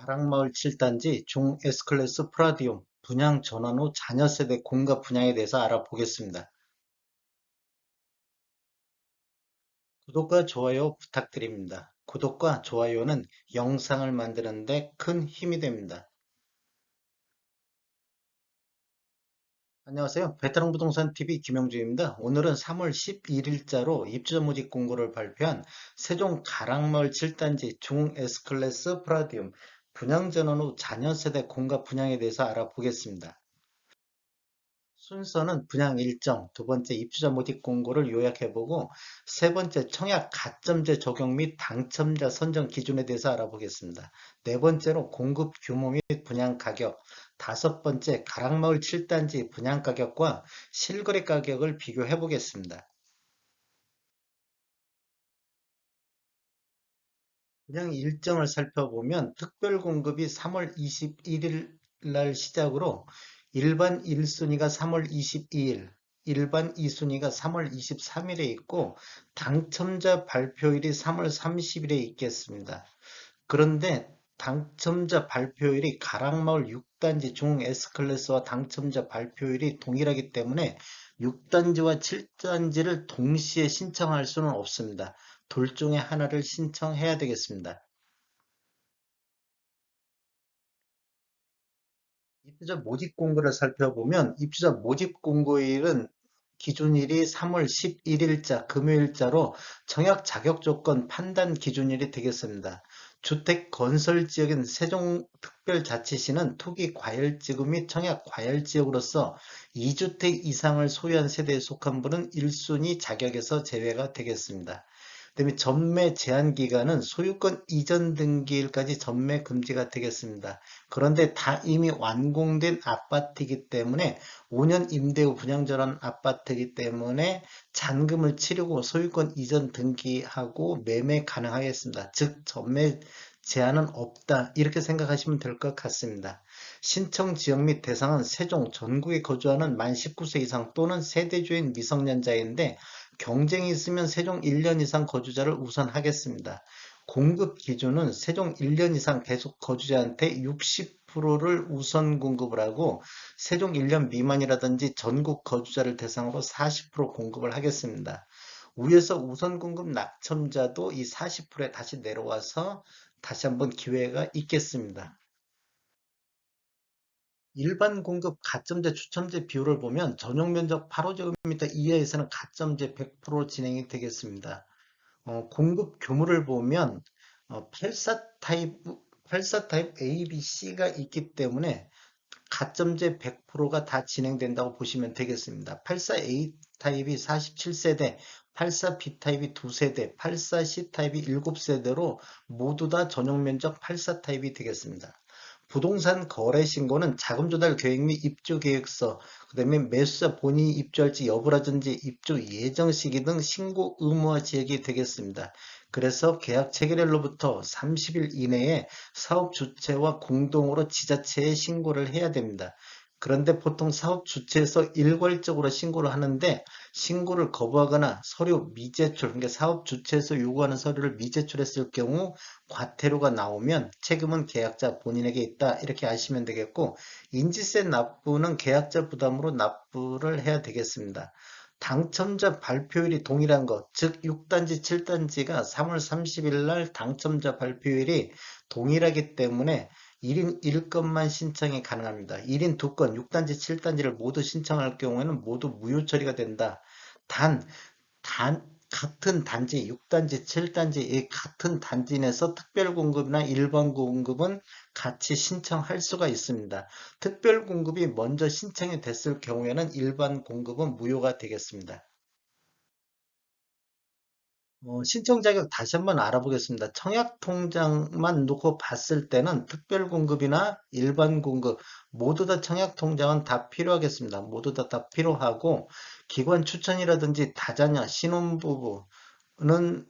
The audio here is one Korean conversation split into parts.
가락마을 7단지 중 S클래스 프라디움 분양 전환 후 자녀 세대 공급 분양에 대해서 알아보겠습니다. 구독과 좋아요 부탁드립니다. 구독과 좋아요는 영상을 만드는 데 큰 힘이 됩니다. 안녕하세요. 베테랑 부동산 TV 김영주입니다. 오늘은 3월 11일자로 입주자 모집 공고를 발표한 세종 가락마을 7단지 중 S클래스 프라디움 분양 전환 후 자녀 세대 공급 분양에 대해서 알아보겠습니다. 순서는 분양 일정, 두 번째 입주자 모집 공고를 요약해보고 세 번째 청약 가점제 적용 및 당첨자 선정 기준에 대해서 알아보겠습니다. 네 번째로 공급 규모 및 분양 가격, 다섯 번째 가락마을 7단지 분양 가격과 실거래 가격을 비교해 보겠습니다. 분양 일정을 살펴보면 특별 공급이 3월 21일 날 시작으로 일반 1순위가 3월 22일, 일반 2순위가 3월 23일에 있고 당첨자 발표일이 3월 30일에 있겠습니다. 그런데 당첨자 발표일이 가락마을 6단지 중 S클래스와 당첨자 발표일이 동일하기 때문에 6단지와 7단지를 동시에 신청할 수는 없습니다. 둘 중에 하나를 신청해야 되겠습니다. 입주자 모집 공고를 살펴보면 입주자 모집 공고일은 기준일이 3월 11일자 금요일자로 청약 자격 조건 판단 기준일이 되겠습니다. 주택 건설 지역인 세종특별자치시는 투기 과열지구 및 청약 과열지역으로서 2주택 이상을 소유한 세대에 속한 분은 1순위 자격에서 제외가 되겠습니다. 그다음에 전매 제한 기간은 소유권 이전 등기일까지 전매 금지가 되겠습니다. 그런데 다 이미 완공된 아파트이기 때문에 5년 임대 후 분양전환 아파트이기 때문에 잔금을 치르고 소유권 이전 등기하고 매매 가능하겠습니다. 즉 전매 제한은 없다 이렇게 생각하시면 될 것 같습니다. 신청 지역 및 대상은 세종 전국에 거주하는 만 19세 이상 또는 세대주인 미성년자인데 경쟁이 있으면 세종 1년 이상 거주자를 우선하겠습니다. 공급 기준은 세종 1년 이상 계속 거주자한테 60%를 우선 공급을 하고 세종 1년 미만이라든지 전국 거주자를 대상으로 40% 공급을 하겠습니다. 위에서 우선 공급 낙첨자도 이 40%에 다시 내려와서 다시 한번 기회가 있겠습니다. 일반 공급 가점제 추첨제 비율을 보면 전용 면적 8호제곱미터 이하에서는 가점제 100% 진행이 되겠습니다. 공급 규모를 보면 84 타입 A, B, C가 있기 때문에 가점제 100%가 다 진행된다고 보시면 되겠습니다. 84A 타입이 47세대, 84B 타입이 2세대, 84C 타입이 7세대로 모두 다 전용 면적 84 타입이 되겠습니다. 부동산 거래 신고는 자금 조달 계획 및 입주 계획서, 그다음에 매수자 본인이 입주할지 여부라든지 입주 예정 시기 등 신고 의무화 지역이 되겠습니다. 그래서 계약 체결일로부터 30일 이내에 사업 주체와 공동으로 지자체에 신고를 해야 됩니다. 그런데 보통 사업 주체에서 일괄적으로 신고를 하는데 신고를 거부하거나 서류 미제출, 그러니까 사업 주체에서 요구하는 서류를 미제출했을 경우 과태료가 나오면 책임은 계약자 본인에게 있다. 이렇게 아시면 되겠고, 인지세 납부는 계약자 부담으로 납부를 해야 되겠습니다. 당첨자 발표일이 동일한 것, 즉 6단지, 7단지가 3월 30일 날 당첨자 발표일이 동일하기 때문에 1인 1건만 신청이 가능합니다. 1인 2건, 6단지, 7단지를 모두 신청할 경우에는 모두 무효 처리가 된다. 단, 같은 단지, 6단지, 7단지, 이 같은 단지 내에서 특별 공급이나 일반 공급은 같이 신청할 수가 있습니다. 특별 공급이 먼저 신청이 됐을 경우에는 일반 공급은 무효가 되겠습니다. 신청 자격 다시 한번 알아보겠습니다. 청약 통장만 놓고 봤을 때는 특별 공급이나 일반 공급 모두 다 청약 통장은 다 필요하겠습니다. 모두 다 필요하고 기관 추천이라든지 다자녀 신혼부부는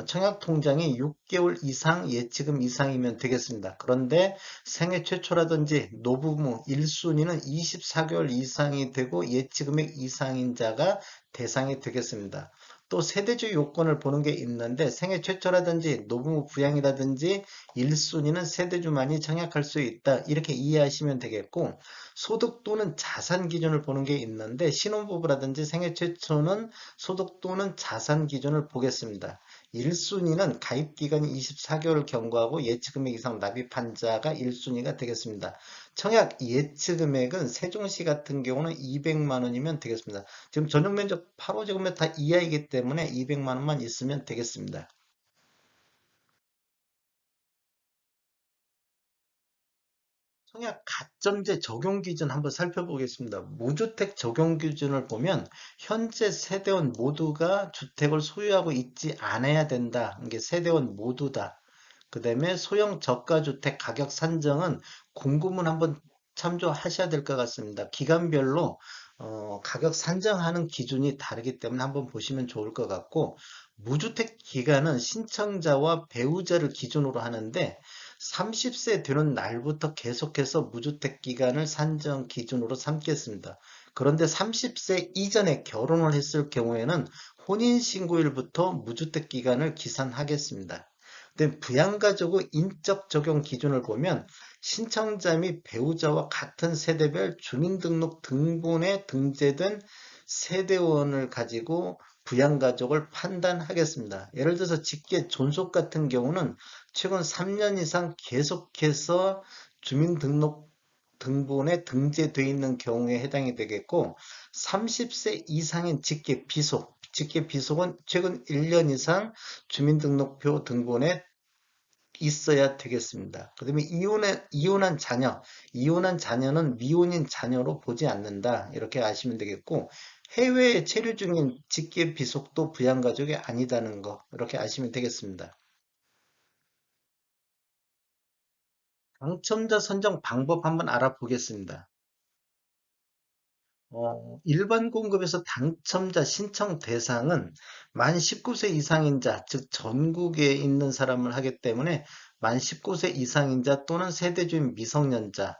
청약 통장이 6개월 이상 예치금 이상이면 되겠습니다. 그런데 생애 최초라든지 노부모 1순위는 24개월 이상이 되고 예치금액 이상인 자가 대상이 되겠습니다. 또 세대주 요건을 보는 게 있는데 생애 최초라든지 노부모 부양이라든지 1순위는 세대주만이 청약할 수 있다. 이렇게 이해하시면 되겠고 소득 또는 자산 기준을 보는 게 있는데 신혼부부라든지 생애 최초는 소득 또는 자산 기준을 보겠습니다. 1순위는 가입기간이 24개월을 경과하고 예치금액 이상 납입한 자가 1순위가 되겠습니다. 청약 예치 금액은 세종시 같은 경우는 200만 원이면 되겠습니다. 지금 전용 면적 8호제곱미터 이하이기 때문에 200만 원만 있으면 되겠습니다. 청약 가점제 적용 기준 한번 살펴보겠습니다. 무주택 적용 기준을 보면 현재 세대원 모두가 주택을 소유하고 있지 않아야 된다. 이게 세대원 모두다. 그 다음에 소형 저가주택 가격 산정은 공고문 한번 참조하셔야 될 것 같습니다. 기간별로 가격 산정하는 기준이 다르기 때문에 한번 보시면 좋을 것 같고 무주택 기간은 신청자와 배우자를 기준으로 하는데 30세 되는 날부터 계속해서 무주택 기간을 산정 기준으로 삼겠습니다. 그런데 30세 이전에 결혼을 했을 경우에는 혼인신고일부터 무주택 기간을 기산하겠습니다. 근데 부양가족의 인적 적용 기준을 보면 신청자 및 배우자와 같은 세대별 주민등록 등본에 등재된 세대원을 가지고 부양가족을 판단하겠습니다. 예를 들어서 직계 존속 같은 경우는 최근 3년 이상 계속해서 주민등록 등본에 등재되어 있는 경우에 해당이 되겠고 30세 이상인 직계 비속, 직계 비속은 최근 1년 이상 주민등록표 등본에 있어야 되겠습니다. 그 다음에 이혼한 자녀는 미혼인 자녀로 보지 않는다. 이렇게 아시면 되겠고, 해외에 체류 중인 직계 비속도 부양가족이 아니다는 거, 이렇게 아시면 되겠습니다. 당첨자 선정 방법 한번 알아보겠습니다. 일반 공급에서 당첨자 신청 대상은 만 19세 이상인 자, 즉 전국에 있는 사람을 하기 때문에 만 19세 이상인 자 또는 세대주인 미성년자.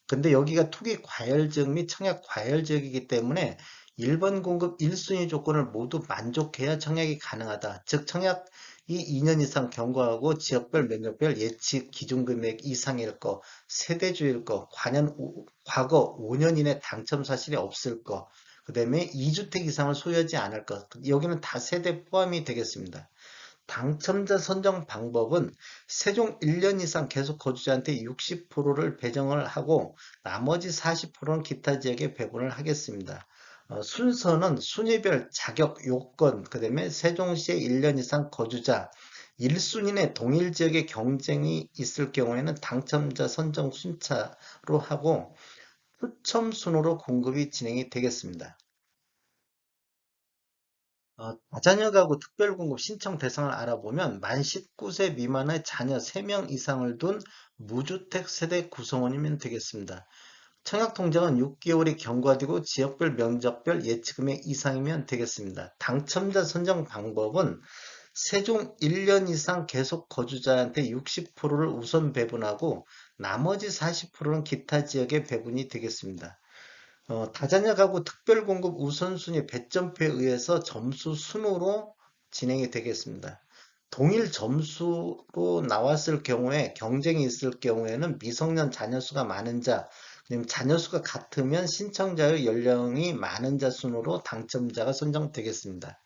근데 여기가 투기 과열 지역 및 청약 과열 지역이기 때문에 일반 공급 1순위 조건을 모두 만족해야 청약이 가능하다. 즉 청약이 2년 이상 경과하고 지역별 면적별 예측 기준 금액 이상일 거, 세대주일 거, 과거 5년 이내 당첨 사실이 없을 거, 그 다음에 2주택 이상을 소유하지 않을 것. 여기는 다 세대 포함이 되겠습니다. 당첨자 선정 방법은 세종 1년 이상 계속 거주자한테 60%를 배정을 하고 나머지 40%는 기타 지역에 배분을 하겠습니다. 순서는 순위별 자격 요건, 그 다음에 세종시에 1년 이상 거주자, 1순위 내 동일 지역의 경쟁이 있을 경우에는 당첨자 선정 순차로 하고 추첨 순으로 공급이 진행이 되겠습니다. 다자녀 가구 특별공급 신청 대상을 알아보면 만 19세 미만의 자녀 3명 이상을 둔 무주택 세대 구성원이면 되겠습니다. 청약 통장은 6개월이 경과되고 지역별 면적별 예치금액 이상이면 되겠습니다. 당첨자 선정 방법은 세종 1년 이상 계속 거주자한테 60%를 우선 배분하고 나머지 40%는 기타 지역에 배분이 되겠습니다. 다자녀 가구 특별공급 우선순위 배점표에 의해서 점수 순으로 진행이 되겠습니다. 동일 점수로 나왔을 경우에 경쟁이 있을 경우에는 미성년 자녀 수가 많은 자, 그다음 자녀 수가 같으면 신청자의 연령이 많은 자 순으로 당첨자가 선정되겠습니다.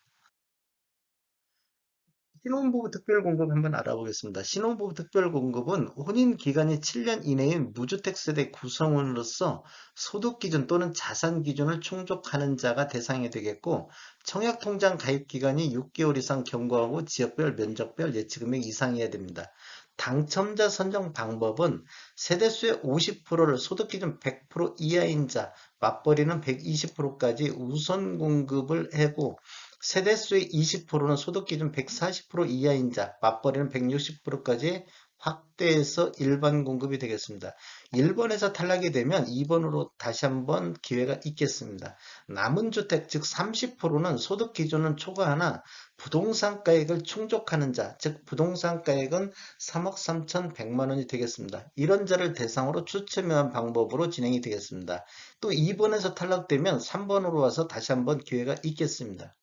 신혼부부 특별공급 한번 알아보겠습니다. 신혼부부 특별공급은 혼인기간이 7년 이내인 무주택 세대 구성원으로서 소득기준 또는 자산기준을 충족하는 자가 대상이 되겠고 청약통장 가입기간이 6개월 이상 경과하고 지역별, 면적별, 예치금액 이상이어야 됩니다. 당첨자 선정 방법은 세대수의 50%를 소득기준 100% 이하인 자, 맞벌이는 120%까지 우선 공급을 하고 세대수의 20%는 소득기준 140% 이하인 자, 맞벌이는 160%까지 확대해서 일반 공급이 되겠습니다. 1번에서 탈락이 되면 2번으로 다시 한번 기회가 있겠습니다. 남은 주택, 즉 30%는 소득 기준은 초과하나 부동산 가액을 충족하는 자, 즉 부동산 가액은 3억 3,100만 원이 되겠습니다. 이런 자를 대상으로 추첨한 방법으로 진행이 되겠습니다. 또 2번에서 탈락되면 3번으로 와서 다시 한번 기회가 있겠습니다.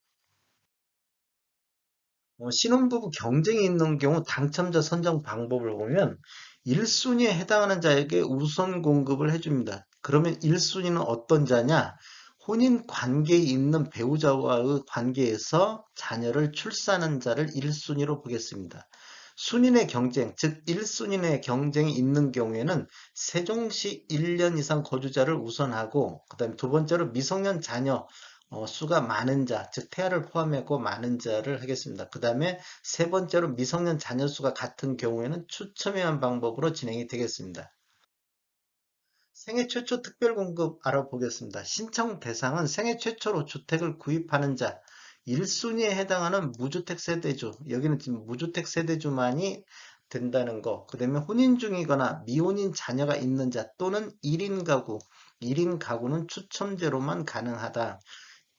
신혼부부 경쟁이 있는 경우 당첨자 선정 방법을 보면 1순위에 해당하는 자에게 우선 공급을 해줍니다. 그러면 1순위는 어떤 자냐? 혼인 관계에 있는 배우자와의 관계에서 자녀를 출산한 자를 1순위로 보겠습니다. 순인의 경쟁, 즉 1순위의 경쟁이 있는 경우에는 세종시 1년 이상 거주자를 우선하고, 그 다음에 두 번째로 미성년 자녀 수가 많은 자, 즉 태아를 포함하고 많은 자를 하겠습니다. 그 다음에 세 번째로 미성년 자녀 수가 같은 경우에는 추첨에 의한 방법으로 진행이 되겠습니다. 생애 최초 특별 공급 알아보겠습니다. 신청 대상은 생애 최초로 주택을 구입하는 자, 1순위에 해당하는 무주택 세대주, 여기는 지금 무주택 세대주만이 된다는 거, 그 다음에 혼인 중이거나 미혼인 자녀가 있는 자 또는 1인 가구, 1인 가구는 추첨제로만 가능하다.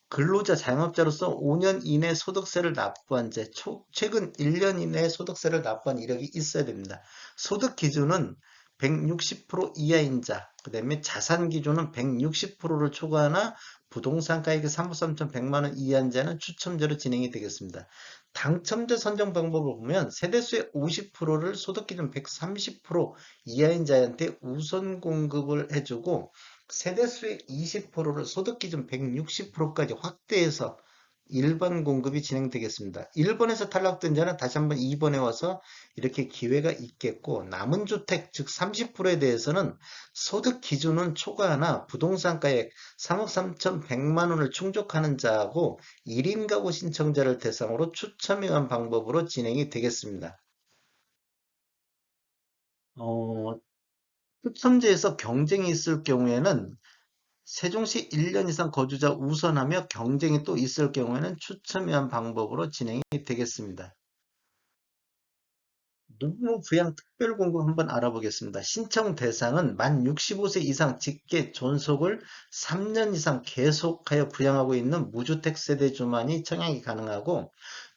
근로자 자영업자로서 5년 이내 소득세를 납부한 제 최근 1년 이내 소득세를 납부한 이력이 있어야 됩니다. 소득 기준은 160% 이하인 자, 그 다음에 자산 기준은 160%를 초과하나 부동산 가액이 3억 3,100만 원 이하인 자는 추첨제로 진행이 되겠습니다. 당첨자 선정 방법을 보면 세대수의 50%를 소득 기준 130% 이하인 자한테 우선 공급을 해주고 세대수의 20%를 소득기준 160%까지 확대해서 1번 공급이 진행되겠습니다. 1번에서 탈락된 자는 다시 한번 2번에 와서 이렇게 기회가 있겠고, 남은 주택, 즉 30%에 대해서는 소득 기준은 초과하나 부동산가액 3억 3,100만 원을 충족하는 자하고 1인 가구 신청자를 대상으로 추첨에 의한 방법으로 진행이 되겠습니다. 어, 추첨제에서 경쟁이 있을 경우에는 세종시 1년 이상 거주자 우선하며 경쟁이 또 있을 경우에는 추첨에 의한 방법으로 진행이 되겠습니다. 노무 부양 특별 공급 한번 알아보겠습니다. 신청 대상은 만 65세 이상 직계 존속을 3년 이상 계속하여 부양하고 있는 무주택 세대주만이 청약이 가능하고,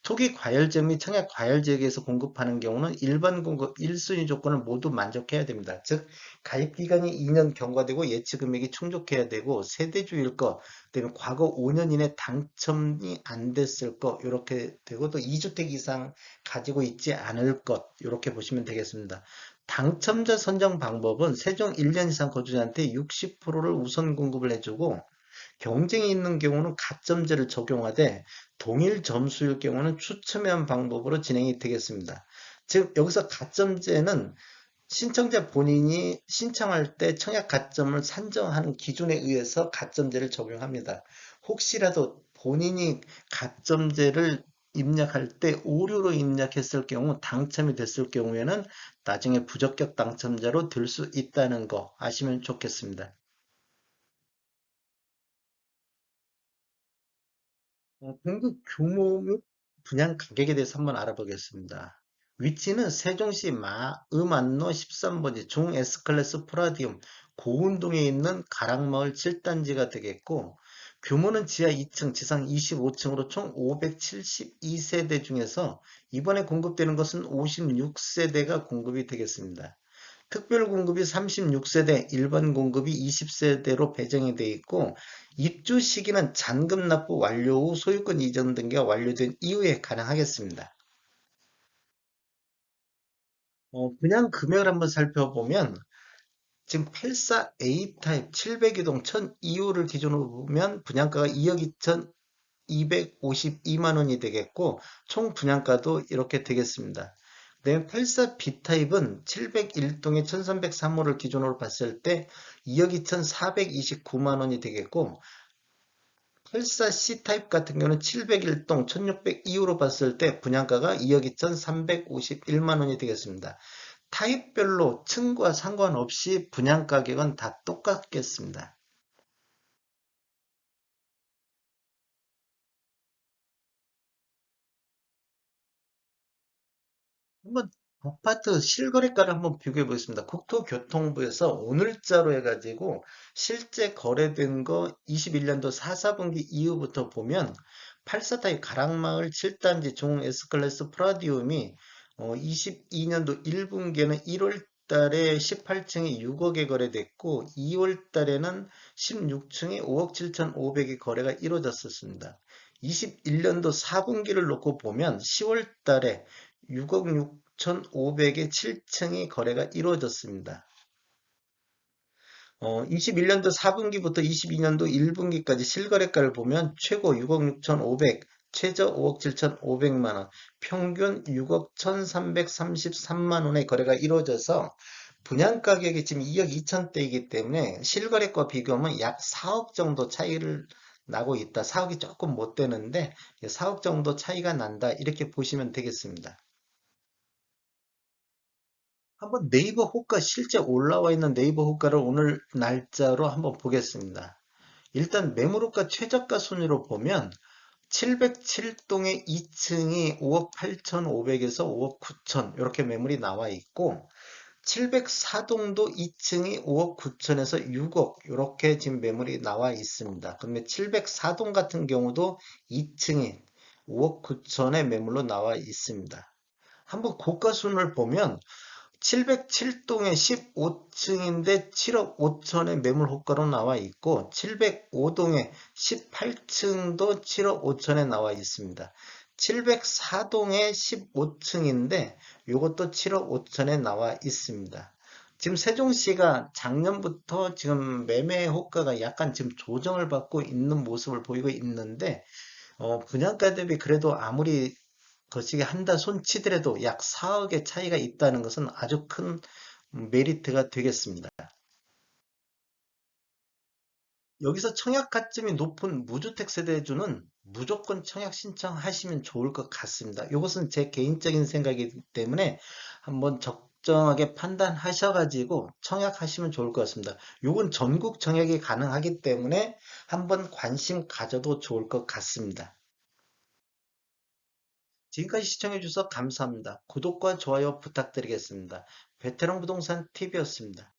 토기 과열지역 및 청약 과열지역에서 공급하는 경우는 일반 공급 1순위 조건을 모두 만족해야 됩니다. 즉 가입 기간이 2년 경과되고 예치 금액이 충족해야 되고 세대주일 것, 그다음에 과거 5년 이내 당첨이 안 됐을 것 이렇게 되고, 또 2주택 이상 가지고 있지 않을 것 이렇게 보시면 되겠습니다. 당첨자 선정 방법은 세종 1년 이상 거주자한테 60%를 우선 공급을 해주고, 경쟁이 있는 경우는 가점제를 적용하되 동일 점수일 경우는 추첨에 한 방법으로 진행이 되겠습니다. 즉 여기서 가점제는 신청자 본인이 신청할 때 청약 가점을 산정하는 기준에 의해서 가점제를 적용합니다. 혹시라도 본인이 가점제를 입력할 때 오류로 입력했을 경우 당첨이 됐을 경우에는 나중에 부적격 당첨자로 될 수 있다는 거 아시면 좋겠습니다. 공급 규모 및 분양 가격에 대해서 한번 알아보겠습니다. 위치는 세종시 마음안로 13번지 중 S클래스 프라디움 고운동에 있는 가락마을 7단지가 되겠고, 규모는 지하 2층, 지상 25층으로 총 572세대 중에서 이번에 공급되는 것은 56세대가 공급이 되겠습니다. 특별 공급이 36세대, 일반 공급이 20세대로 배정이 되어 있고, 입주 시기는 잔금 납부 완료 후 소유권 이전 등기가 완료된 이후에 가능하겠습니다. 그냥 금액을 한번 살펴보면 지금 84A 타입 700이동 1002호를 기준으로 보면 분양가가 2억 2,252만 원이 되겠고, 총 분양가도 이렇게 되겠습니다. 네, 84B 타입은 701동에 1303호를 기준으로 봤을 때 2억 2,429만 원이 되겠고, 84C 타입 같은 경우는 701동 1602호로 봤을 때 분양가가 2억 2,351만 원이 되겠습니다. 타입별로 층과 상관없이 분양 가격은 다 똑같겠습니다. 한번 아파트 실거래가를 한번 비교해 보겠습니다. 국토교통부에서 오늘자로 해가지고 실제 거래된 거 21년도 4, 4분기 이후부터 보면 84타입 가락마을 7단지 중 S클래스 프라디움이 22년도 1분기에는 1월 달에 18층이 6억에 거래됐고 2월 달에는 16층이 5억 7,500에 거래가 이루어졌었습니다. 21년도 4분기를 놓고 보면 10월 달에 6억 6,500에 7층이 거래가 이루어졌습니다. 21년도 4분기부터 22년도 1분기까지 실거래가를 보면 최고 6억 6,500, 최저 5억 7,500만 원, 평균 6억 1,333만 원의 거래가 이루어져서 분양 가격이 지금 2억 2천대이기 때문에 실거래가 비교하면 약 4억 정도 차이를 나고 있다. 4억이 조금 못 되는데 4억 정도 차이가 난다. 이렇게 보시면 되겠습니다. 한번 네이버 호가 실제 올라와 있는 네이버 호가를 오늘 날짜로 한번 보겠습니다. 일단 매물호가 최저가 순위로 보면 707동의 2층이 5억 8,500에서 5억 9천 이렇게 매물이 나와 있고 704동도 2층이 5억 9천에서 6억 이렇게 지금 매물이 나와 있습니다. 그러면 704동 같은 경우도 2층이 5억 9천의 매물로 나와 있습니다. 한번 고가순을 보면 707동에 15층인데 7억 5천의 매물 호가로 나와 있고 705동에 18층도 7억 5천에 나와 있습니다. 704동에 15층인데 이것도 7억 5천에 나와 있습니다. 지금 세종시가 작년부터 지금 매매 호가가 약간 지금 조정을 받고 있는 모습을 보이고 있는데 분양가 대비 그래도 아무리 거시기 한다 손치더라도 약 4억의 차이가 있다는 것은 아주 큰 메리트가 되겠습니다. 여기서 청약 가점이 높은 무주택 세대주는 무조건 청약 신청하시면 좋을 것 같습니다. 이것은 제 개인적인 생각이기 때문에 한번 적정하게 판단하셔가지고 청약하시면 좋을 것 같습니다. 이건 전국 청약이 가능하기 때문에 한번 관심 가져도 좋을 것 같습니다. 지금까지 시청해주셔서 감사합니다. 구독과 좋아요 부탁드리겠습니다. 베테랑 부동산 TV였습니다.